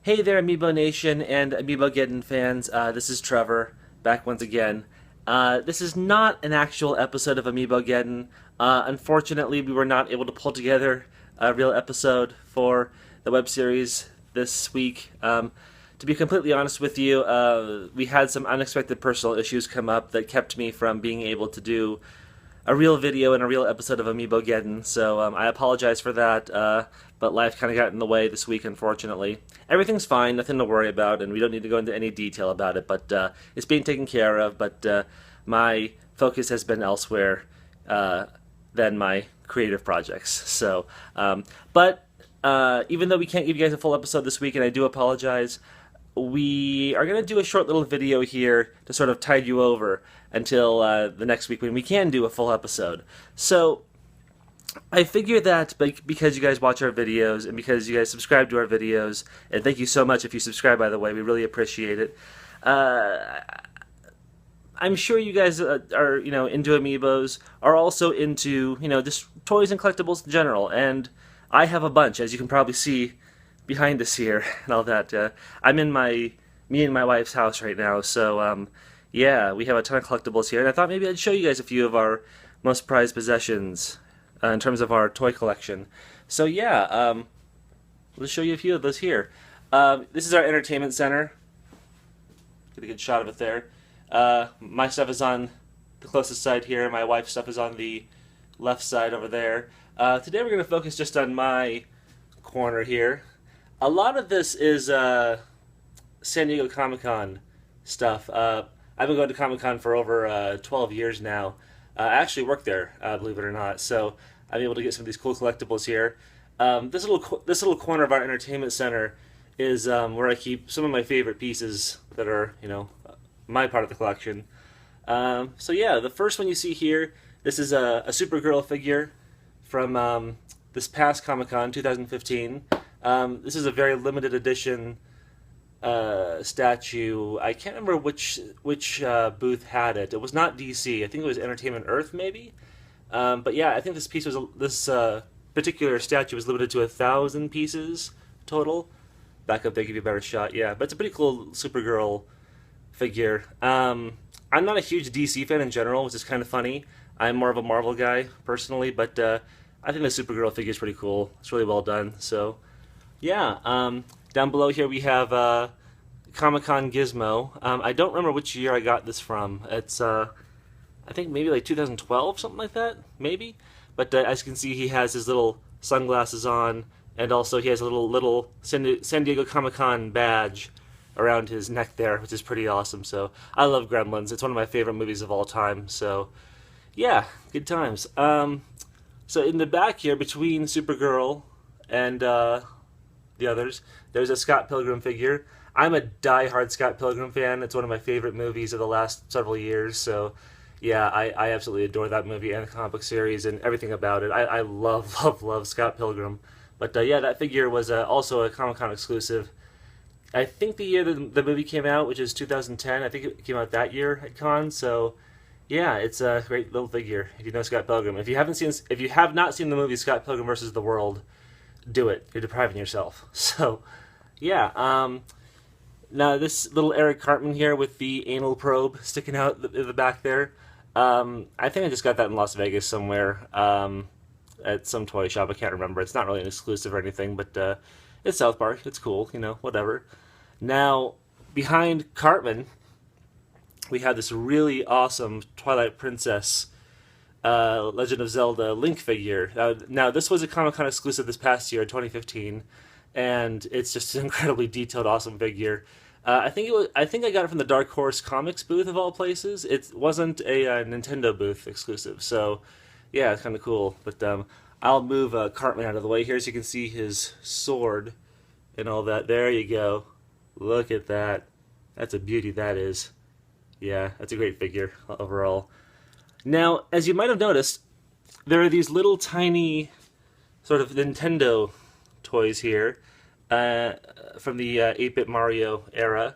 Hey there, Amiibo Nation and Amiibogeddon fans. This is Trevor, back once again. This is not an actual episode of Amiibogeddon. Unfortunately, we were not able to pull together a real episode for the web series this week. To be completely honest with you, we had some unexpected personal issues come up that kept me from being able to do a real video and a real episode of Amiibogeddon, so I apologize for that, but life kind of got in the way this week, unfortunately. Everything's fine, nothing to worry about, and we don't need to go into any detail about it, but it's being taken care of, but my focus has been elsewhere than my creative projects. So, but even though we can't give you guys a full episode this week, and I do apologize, we are going to do a short little video here to sort of tide you over until the next week when we can do a full episode. So I figure that because you guys watch our videos and because you guys subscribe to our videos, and thank you so much if you subscribe, by the way, we really appreciate it. I'm sure you guys are, into Amiibos, are also into, just toys and collectibles in general, and I have a bunch, as you can probably see behind us here and all that. I'm in me and my wife's house right now, so yeah, we have a ton of collectibles here, and I thought maybe I'd show you guys a few of our most prized possessions in terms of our toy collection. So yeah, let's show you a few of those here. This is our entertainment center. Get a good shot of it there. My stuff is on the closest side here. My wife's stuff is on the left side over there. Today we're going to focus just on my corner here. A lot of this is San Diego Comic-Con stuff. I've been going to Comic-Con for over 12 years now. I actually work there, believe it or not, so I'm able to get some of these cool collectibles here. This little corner of our entertainment center is where I keep some of my favorite pieces that are, my part of the collection. So yeah, the first one you see here, this is a Supergirl figure from this past Comic-Con 2015. This is a very limited edition statue. I can't remember which booth had it. It was not DC. I think it was Entertainment Earth, maybe. But yeah, I think this particular statue was limited to 1,000 pieces total. Back up there, give you a better shot. Yeah, but it's a pretty cool Supergirl figure. I'm not a huge DC fan in general, which is kind of funny. I'm more of a Marvel guy personally, but I think the Supergirl figure is pretty cool. It's really well done. So yeah, down below here we have Comic-Con Gizmo. I don't remember which year I got this from. It's I think maybe like 2012, something like that, maybe. But as you can see, he has his little sunglasses on, and also he has a little San Diego Comic-Con badge around his neck there, which is pretty awesome. So I love Gremlins. It's one of my favorite movies of all time. So yeah, good times. So in the back here, between Supergirl and the others, there's a Scott Pilgrim figure. I'm a die-hard Scott Pilgrim fan. It's one of my favorite movies of the last several years. So yeah, I absolutely adore that movie and the comic book series and everything about it. I love Scott Pilgrim. But yeah, that figure was also a Comic-Con exclusive. I think the year the movie came out, which is 2010, I think it came out that year at Con. So yeah, it's a great little figure. If you know Scott Pilgrim, if you have not seen the movie Scott Pilgrim versus the World, do it. You're depriving yourself. So yeah, now this little Eric Cartman here with the anal probe sticking out in the back there. I think I just got that in Las Vegas somewhere at some toy shop. I can't remember. It's not really an exclusive or anything, but it's South Park. It's cool, whatever. Now, behind Cartman, we have this really awesome Twilight Princess Legend of Zelda Link figure. Now, this was a Comic-Con exclusive this past year, 2015, and it's just an incredibly detailed, awesome figure. I think I got it from the Dark Horse Comics booth of all places. It wasn't a Nintendo booth exclusive, so yeah, it's kind of cool. But I'll move Cartman out of the way here so you can see his sword and all that. There you go. Look at that. That's a beauty, that is. Yeah, that's a great figure overall. Now, as you might have noticed, there are these little tiny sort of Nintendo toys here from the 8-bit Mario era.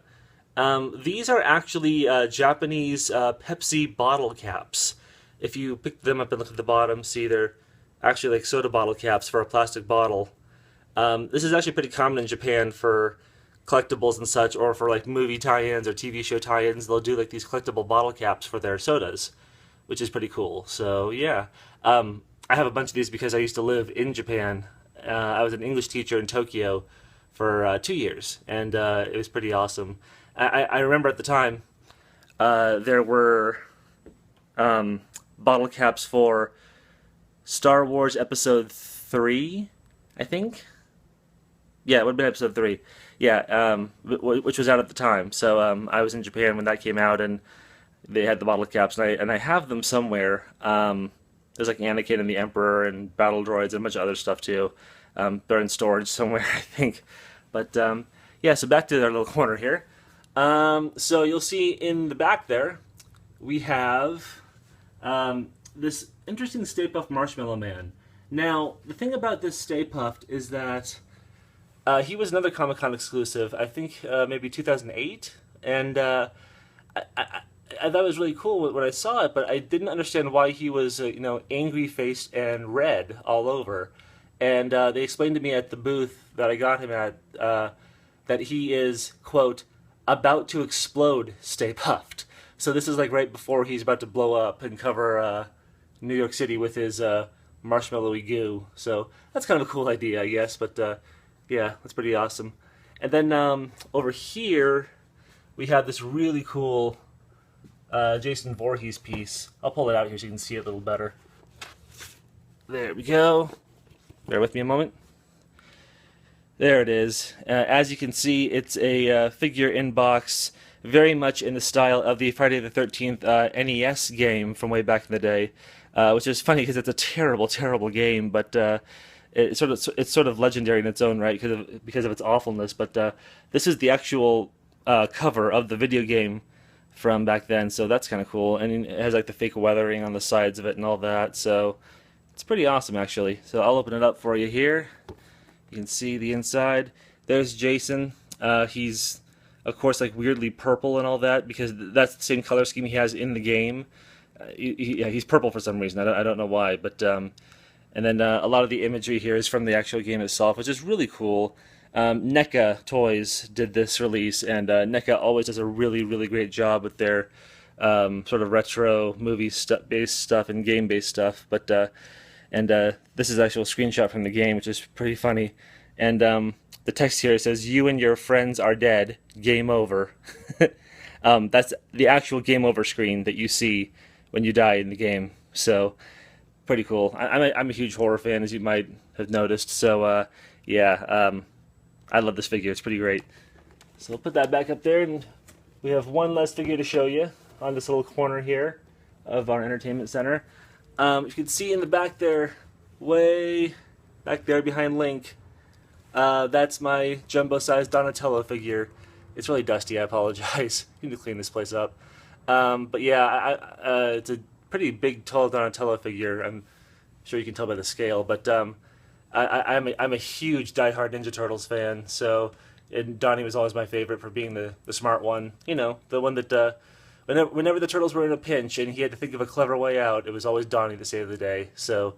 These are actually Japanese Pepsi bottle caps. If you pick them up and look at the bottom, see they're actually like soda bottle caps for a plastic bottle. This is actually pretty common in Japan for collectibles and such, or for like movie tie-ins or TV show tie-ins, they'll do like these collectible bottle caps for their sodas, which is pretty cool. So yeah, I have a bunch of these because I used to live in Japan. I was an English teacher in Tokyo for 2 years, and it was pretty awesome. I remember at the time there were bottle caps for Star Wars Episode 3, I think. Yeah, it would have been Episode 3. Yeah, which was out at the time. So I was in Japan when that came out, and they had the bottle caps, and I have them somewhere. There's like Anakin and the Emperor and battle droids and a bunch of other stuff too. They're in storage somewhere, I think. But yeah, so back to our little corner here. So you'll see in the back there, we have this interesting Stay Puft Marshmallow Man. Now, the thing about this Stay Puft is that he was another Comic-Con exclusive, I think maybe 2008, and I thought it was really cool when I saw it, but I didn't understand why he was, angry-faced and red all over. And they explained to me at the booth that I got him at that he is, quote, about to explode Stay Puft. So this is like right before he's about to blow up and cover New York City with his marshmallowy goo. So that's kind of a cool idea, I guess, but yeah, that's pretty awesome. And then over here, we have this really cool Jason Voorhees piece. I'll pull it out here so you can see it a little better. There we go. Bear with me a moment. There it is. As you can see, it's a figure in box, very much in the style of the Friday the 13th NES game from way back in the day, which is funny because it's a terrible, terrible game, but it's sort of legendary in its own right because of its awfulness. But this is the actual cover of the video game from back then, so that's kind of cool. And it has like the fake weathering on the sides of it and all that, so it's pretty awesome actually. So I'll open it up for you here. You can see the inside. There's Jason. He's of course like weirdly purple and all that because that's the same color scheme he has in the game. He's purple for some reason. I don't know why, but and then a lot of the imagery here is from the actual game itself, which is really cool. NECA Toys did this release, and NECA always does a really, really great job with their sort of retro movie-based stuff and game-based stuff. But this is actually a screenshot from the game, which is pretty funny. And the text here says, "You and your friends are dead. Game over." That's the actual game over screen that you see when you die in the game. So pretty cool. I'm a huge horror fan, as you might have noticed. So yeah. I love this figure. It's pretty great. So I'll put that back up there, and we have one last figure to show you on this little corner here of our entertainment center. You can see in the back there, way back there behind Link, that's my jumbo-sized Donatello figure. It's really dusty, I apologize. I need to clean this place up. But yeah, it's a pretty big, tall Donatello figure. I'm sure you can tell by the scale, but I'm a huge die-hard Ninja Turtles fan, so and Donnie was always my favorite for being the smart one. You know, the one that whenever the Turtles were in a pinch and he had to think of a clever way out, it was always Donnie to save the day. So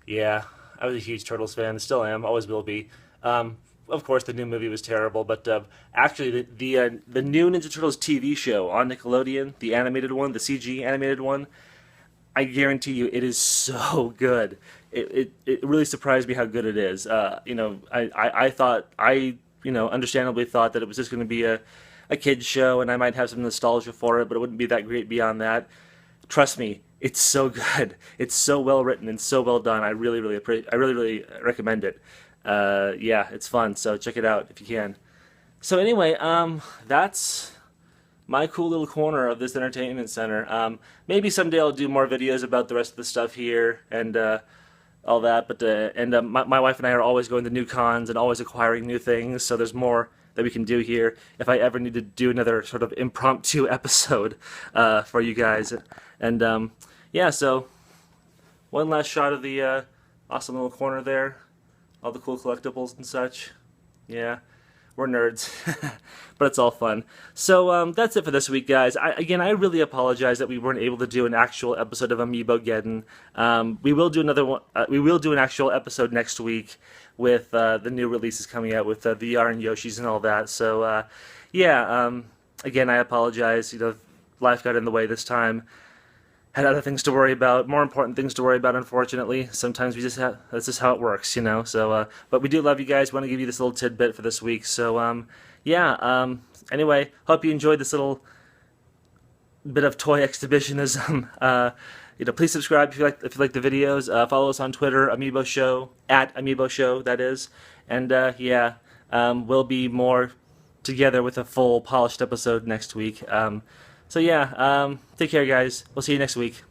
yeah, I was a huge Turtles fan, still am, always will be. Of course, the new movie was terrible, but actually the new Ninja Turtles TV show on Nickelodeon, the animated one, the CG animated one, I guarantee you it is so good. It really surprised me how good it is. I understandably thought that it was just going to be a kid's show and I might have some nostalgia for it, but it wouldn't be that great beyond that. Trust me, it's so good. It's so well written and so well done. I really recommend it. Yeah, it's fun, so check it out if you can. So anyway, that's my cool little corner of this entertainment center. Maybe someday I'll do more videos about the rest of the stuff here and all that. But my wife and I are always going to new cons and always acquiring new things. So there's more that we can do here. If I ever need to do another sort of impromptu episode for you guys, and yeah. So one last shot of the awesome little corner there, all the cool collectibles and such. Yeah. We're nerds. But it's all fun. So that's it for this week, guys. I really apologize that we weren't able to do an actual episode of Amiibogeddon. We will do another one. We will do an actual episode next week with the new releases coming out with the VR and Yoshi's and all that. So yeah. Again, I apologize. Life got in the way this time. Had other things to worry about, more important things to worry about, unfortunately. Sometimes we just have, that's just how it works, So, but we do love you guys. Want to give you this little tidbit for this week. So, yeah. Anyway, hope you enjoyed this little bit of toy exhibitionism. Please subscribe if you like the videos. Follow us on Twitter, Amiibo Show, at Amiibo Show, that is. And yeah, we'll be more together with a full polished episode next week. So yeah, take care, guys. We'll see you next week.